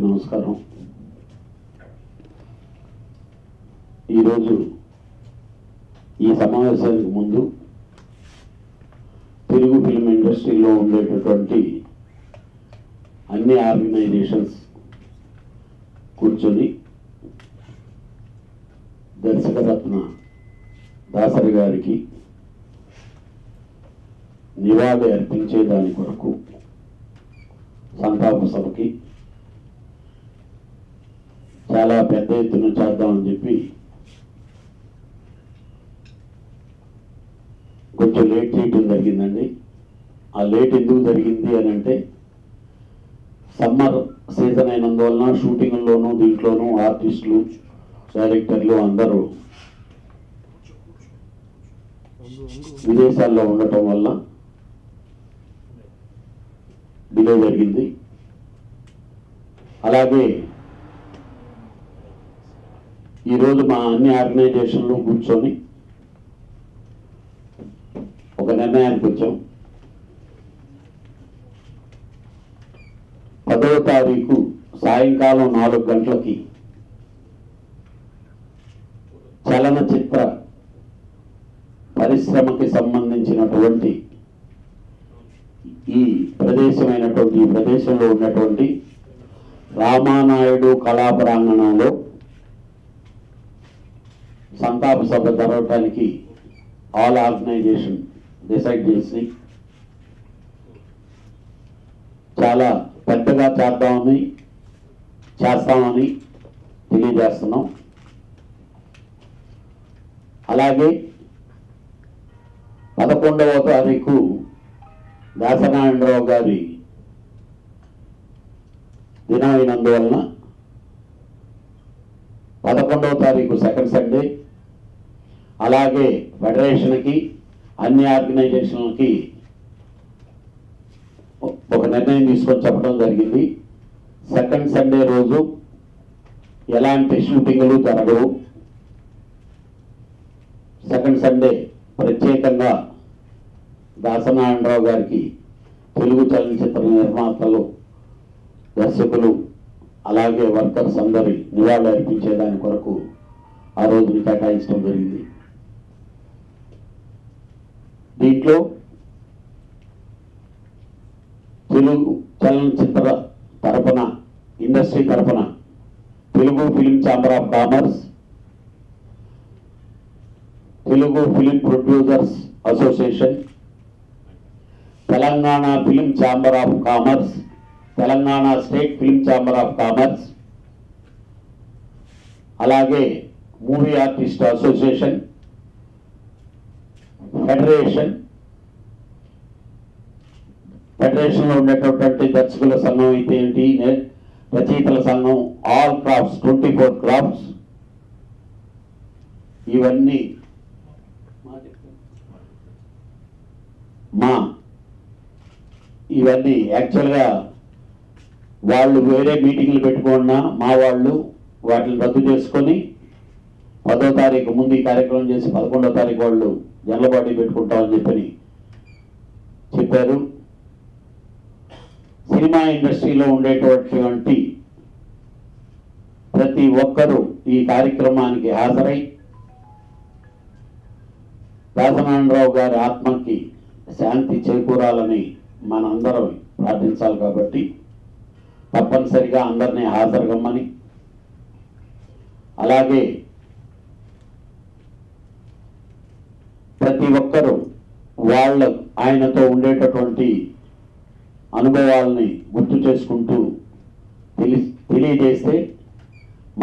నమస్కారం. ఈరోజు ఈ సమావేశానికి ముందు తెలుగు ఫిల్మ్ ఇండస్ట్రీలో ఉండేటటువంటి అన్ని ఆర్గనైజేషన్స్ కూర్చొని దర్శకరత్న దాసరి గారికి నివాళి అర్పించే దాని కొరకు సంతాప సభకి చాలా పెద్ద ఎత్తున చేద్దామని చెప్పి కొంచెం లేట్ చేయడం జరిగిందండి. ఆ లేట్ ఎందుకు జరిగింది అని అంటే సమ్మర్ సీజన్ అయినందువలన షూటింగ్లోనూ దీంట్లోనూ ఆర్టిస్టులు డైరెక్టర్లు అందరూ విదేశాల్లో ఉండటం వల్ల డిలే జరిగింది. అలాగే ఈరోజు మా అన్ని ఆర్గనైజేషన్లు కూర్చొని ఒక నిర్ణయానికి వచ్చాం. 10వ తారీఖు సాయంకాలం 4 గంటలకి చలనచిత్ర పరిశ్రమకి సంబంధించినటువంటి ఈ ప్రదేశంలో ఉన్నటువంటి రామానాయుడు కళా ప్రాంగణంలో సంతాప సభ జరగటానికి ఆల్ ఆర్గనైజేషన్ డిసైడ్ చేసి చాలా పెద్దగా చేస్తామని తెలియజేస్తున్నాం. అలాగే 11వ తారీఖు దాసనారాయణరావు గారి దినం అయినందువలన 11వ తారీఖు సెకండ్ సండే, అలాగే ఫెడరేషన్కి అన్ని ఆర్గనైజేషన్లకి ఒక నిర్ణయం తీసుకొని చెప్పడం జరిగింది. సెకండ్ సండే రోజు ఎలాంటి షూటింగ్లు జరగవు. సెకండ్ సండే ప్రత్యేకంగా దాసనారాయణరావు గారికి తెలుగు చలనచిత్ర నిర్మాతలు, దర్శకులు, అలాగే వర్కర్స్ అందరి నివాళులు అర్పించేదాని కొరకు ఆ రోజుని కేటాయించడం జరిగింది. దీంట్లో తెలుగు చలనచిత్ర తరపున, ఇండస్ట్రీ తరపున Telugu film chamber of commerce, Telugu film producers association, Telangana film chamber of commerce, Telangana state film chamber of commerce, అలాగే మూవీ ఆర్టిస్ట్ అసోసియేషన్, ఫెడరేషన్లో ఉండేటటువంటి దర్శకుల సంఘం అయితే ఏంటి, రచయితల సంఘం, ఆల్ క్రాఫ్ట్స్ 24 క్రాఫ్ట్స్, ఇవన్నీ ఇవన్నీ యాక్చువల్గా వాళ్ళు వేరే మీటింగ్లు పెట్టుకున్నా మా వాళ్ళు వాటిని రద్దు చేసుకొని 10వ తారీఖు ముందు ఈ కార్యక్రమం చేసి 11వ తారీఖు వాళ్ళు జనరల్ పెట్టుకుంటామని చెప్పారు. సినిమా ఇండస్ట్రీలో ఉండేటటువంటి ప్రతి ఒక్కరూ ఈ కార్యక్రమానికి హాజరై దాసనారాయణరావు గారి ఆత్మకి శాంతి చేకూరాలని మనందరం ప్రార్థించాలి. కాబట్టి తప్పనిసరిగా అందరినీ హాజరుగమ్మని, అలాగే ప్రతి ఒక్కరూ ఆయనతో ఉండేటటువంటి అనుభవాలని గుర్తు చేసుకుంటూ తెలియజేస్తే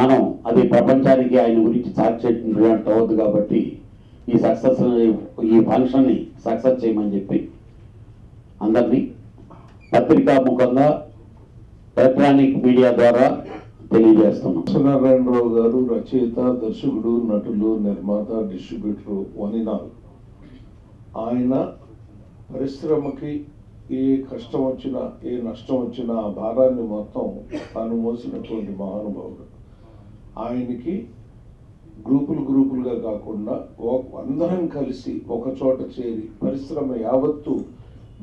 మనం అది ప్రపంచానికి ఆయన గురించి సాక్షించినట్టు అవుతుంది. కాబట్టి ఈ ఫంక్షన్ని సక్సెస్ చేయమని చెప్పి అందరినీ పత్రికా ముఖంగా, ఎలక్ట్రానిక్ మీడియా ద్వారా తెలియజేస్తున్నాం. నారాయణరావు గారు రచయిత, దర్శకుడు, నటులు, నిర్మాత, డిస్ట్రిబ్యూటర్, వనినాల్. ఆయన పరిశ్రమకి ఏ కష్టం వచ్చినా, ఏ నష్టం వచ్చినా ఆ భారాన్ని మొత్తం తాను మోసినటువంటి మహానుభావుడు. ఆయనకి గ్రూపులుగా కాకుండా అందరం కలిసి ఒక చోట చేరి పరిశ్రమ యావత్తు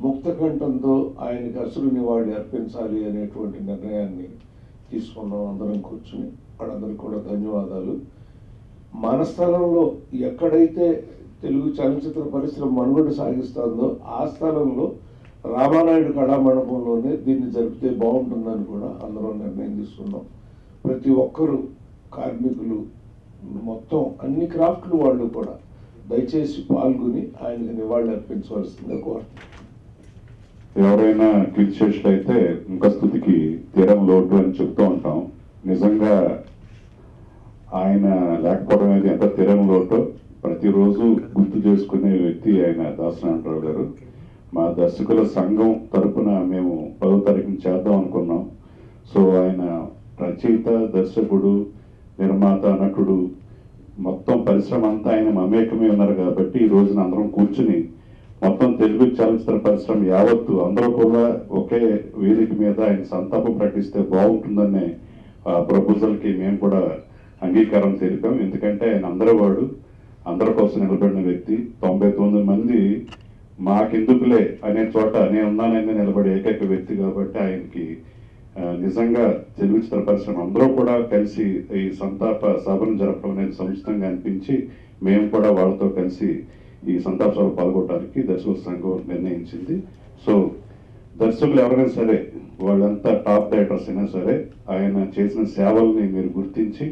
ముక్తకంఠంతో ఆయనకి అసురు నివాళి అర్పించాలి అనేటువంటి నిర్ణయాన్ని తీసుకున్నాం. అందరం కూర్చుని వాళ్ళందరికీ కూడా ధన్యవాదాలు. మన స్థలంలో ఎక్కడైతే తెలుగు చలనచిత్ర పరిశ్రమ మనుగడ సాగిస్తుందో ఆ స్థలంలో రామానాయుడు కళామండపంలోనే దీన్ని జరిపితే బాగుంటుందని కూడా అందరం నిర్ణయం తీసుకున్నాం. ప్రతి ఒక్కరూ కార్మికులు మొత్తం అన్ని క్రాఫ్ట్లు వాళ్ళు కూడా దయచేసి పాల్గొని ఆయనకు నివాళులు అర్పించవలసిందిగా కోరుతున్నాం. ఎవరైనా కీర్తిశేషులైతే ముఖస్థుతికి తీరం లోటు అని చెప్తూ ఉంటాం. నిజంగా ఆయన లేకపోవడం అనేది ఎంత తీరం లోటో ప్రతిరోజు గుర్తు చేసుకునే వ్యక్తి ఆయన దాసనారాయణరావు గారు. మా దర్శకుల సంఘం తరపున మేము 10వ తారీఖున చేద్దాం అనుకున్నాం. సో ఆయన రచయిత, దర్శకుడు, నిర్మాత, నటుడు మొత్తం పరిశ్రమ అంతా ఆయన మమేకమే ఉన్నారు కాబట్టి ఈ రోజున అందరం కూర్చుని మొత్తం తెలుగు చలనచిత్ర పరిశ్రమ యావత్తు అందరూ కూడా ఒకే వేదిక మీద ఆయన సంతాపం ప్రకటిస్తే బాగుంటుందనే ప్రపోజల్కి మేము కూడా అంగీకారం తెలిపాం. ఎందుకంటే ఆయన అందరి కోసం నిలబడిన వ్యక్తి. 99 మంది మాకెందుకులే అనే చోట నేను ఉన్నానని నిలబడే ఏకైక వ్యక్తి కాబట్టి ఆయనకి నిజంగా తెలుగు చిత్ర పరిశ్రమ అందరూ కూడా కలిసి ఈ సంతాప సభను జరపడం అనేది సముచితంగా అనిపించి మేము కూడా వాళ్ళతో కలిసి ఈ సంతాప సభ పాల్గొనడానికి దర్శకుల సంఘం నిర్ణయించింది. సో దర్శకులు ఎవరైనా సరే వాళ్ళంతా టాప్ డైరెక్టర్స్ అయినా సరే ఆయన చేసిన సేవల్ని మీరు గుర్తించి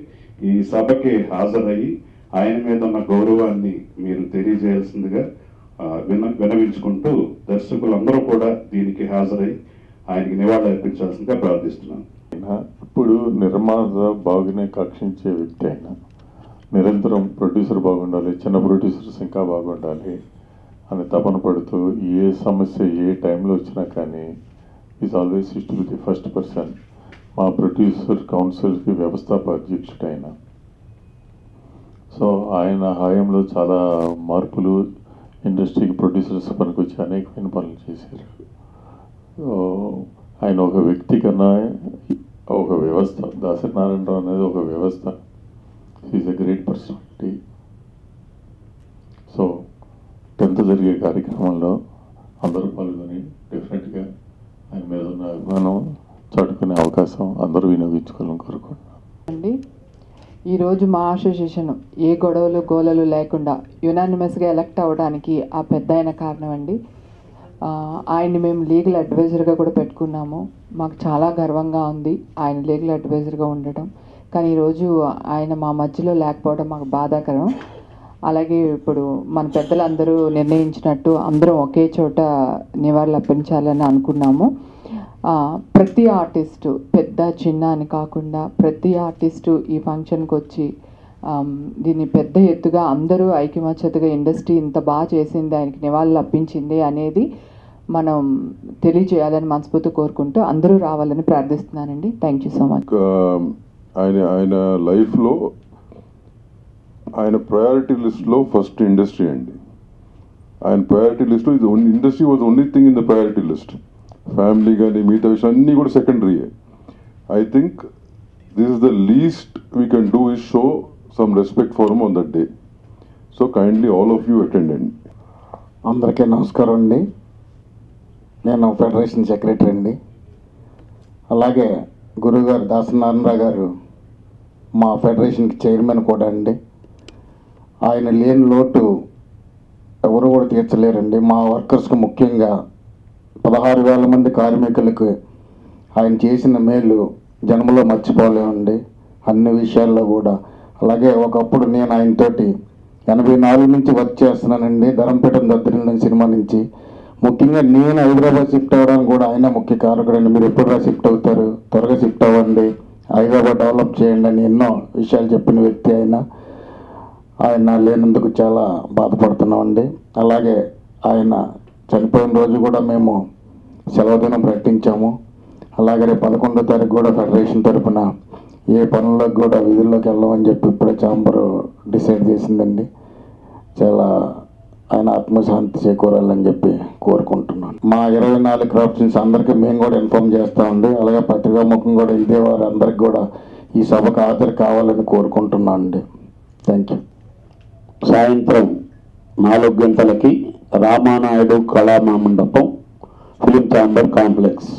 ఈ సభకి హాజరయ్యి ఆయన మీద ఉన్న గౌరవాన్ని మీరు తెలియజేయాల్సిందిగా వినవించుకుంటూ దర్శకులందరూ కూడా దీనికి హాజరై ఆయనకి నివాళులు అర్పించాల్సిందిగా ప్రార్థిస్తున్నాను. ఇప్పుడు నిర్మాత బాగునే కాక్షించే వ్యక్తి అయినా నిరంతరం ప్రొడ్యూసర్ బాగుండాలి, చిన్న ప్రొడ్యూసర్స్ ఇంకా బాగుండాలి అని తపన పడుతూ ఏ సమస్య ఏ టైంలో వచ్చినా కానీ is always use to be the first person. మా ప్రొడ్యూసర్ కౌన్సిల్కి వ్యవస్థాపక అధ్యక్షుడు ఆయన. సో ఆయన హయాంలో చాలా మార్పులు ఇండస్ట్రీకి ప్రొడ్యూసర్స్ పనికి వచ్చి అనేకమైన పనులు చేశారు. ఆయన ఒక వ్యక్తి కన్నా ఒక వ్యవస్థ. దాసనారాయణరావు అనేది ఒక వ్యవస్థ. Is a great personality. So 10th జరిగే కార్యక్రమంలో అందరూ పాల్గొని డెఫినెట్గా ఆయన మీద ఉన్న అభిమానం చాటుకునే అవకాశం అందరూ వినియోగించుకోవాలని కోరుకుంటున్నాను. ఈరోజు మా అసోసియేషన్ ఏ గొడవలు గోలలు లేకుండా యునానిమస్గా ఎలక్ట్ అవ్వడానికి ఆ పెద్ద ఆయన కారణం అండి. ఆయన్ని మేము లీగల్ అడ్వైజర్గా కూడా పెట్టుకున్నాము. మాకు చాలా గర్వంగా ఉంది ఆయన లీగల్ అడ్వైజర్గా ఉండటం. కానీ ఈరోజు ఆయన మా మధ్యలో లేకపోవడం మాకు బాధాకరం. అలాగే ఇప్పుడు మన పెద్దలందరూ నిర్ణయించినట్టు అందరం ఒకే చోట నివాళులు అర్పించాలని అనుకున్నాము. ప్రతి ఆర్టిస్టు పెద్ద చిన్న అని కాకుండా ప్రతి ఆర్టిస్టు ఈ ఫంక్షన్కి వచ్చి దీన్ని పెద్ద ఎత్తుగా అందరూ ఐకమత్యతగా ఇండస్ట్రీ ఇంత బాగా చేసింది, ఆయనకి నివాళులు అర్పించింది అనేది మనం తెలియజేయాలని మనస్ఫూర్తి కోరుకుంటూ అందరూ రావాలని ప్రార్థిస్తున్నానండి. Thank you so much. ఆయన లైఫ్లో ఆయన ప్రయారిటీ లిస్ట్లో ఫస్ట్ ఇండస్ట్రీ అండి. ఆయన ప్రయారిటీ లిస్ట్లో industry was only thing in the priority list. Family కానీ మిగతా విషయం అన్నీ కూడా సెకండరీయే. I think this is the least we can do is show some respect for him on that day. So kindly all of you attend అండి. అందరికీ నమస్కారం అండి. నేను ఫెడరేషన్ సెక్రటరీ అండి. అలాగే గురుగారు దాసనారాయణరావు గారు మా ఫెడరేషన్కి చైర్మన్ కూడా అండి. ఆయన లేని లోటు ఎవరు కూడా తీర్చలేరండి. మా వర్కర్స్కి ముఖ్యంగా 16,000 మంది కార్మికులకు ఆయన చేసిన మేలు జన్మలో మర్చిపోలేమండి అన్ని విషయాల్లో కూడా. అలాగే ఒకప్పుడు నేను ఆయనతోటి 84 నుంచి వర్క్ చేస్తున్నానండి. ధరంపేట దద్దరిల్లిన సినిమా నుంచి. ముఖ్యంగా నేను హైదరాబాద్ షిఫ్ట్ అవ్వడానికి కూడా ఆయన ముఖ్య కారకుడండి. మీరు ఎప్పుడుగా షిఫ్ట్ అవుతారు, త్వరగా షిఫ్ట్ అవ్వండి, హైదరాబాద్ డెవలప్ చేయండి అని ఎన్నో విషయాలు చెప్పిన వ్యక్తి ఆయన లేనందుకు చాలా బాధపడుతున్నామండి. అలాగే ఆయన చనిపోయిన రోజు కూడా మేము సెలవు దినం ప్రకటించాము. అలాగే రేపు 11వ తారీఖు కూడా ఫెడరేషన్ తరఫున ఏ పనులకు కూడా విధుల్లోకి వెళ్ళమని చెప్పి ఇప్పుడే ఛాంబర్ డిసైడ్ చేసిందండి. చాలా ఆయన ఆత్మశాంతి చేకూరాలని చెప్పి కోరుకుంటున్నాను. మా 24 క్రాఫ్ట్స్ అందరికీ మేము కూడా ఇన్ఫామ్ చేస్తామండి. అలాగే పత్రికాముఖం కూడా ఇదే వారు అందరికి కూడా ఈ సభకు హాజరు కావాలని కోరుకుంటున్నాను అండి. Thank you. సాయంత్రం 4 గంటలకి రామానాయుడు కళామండపం ఫిలిం ఛాంబర్ కాంప్లెక్స్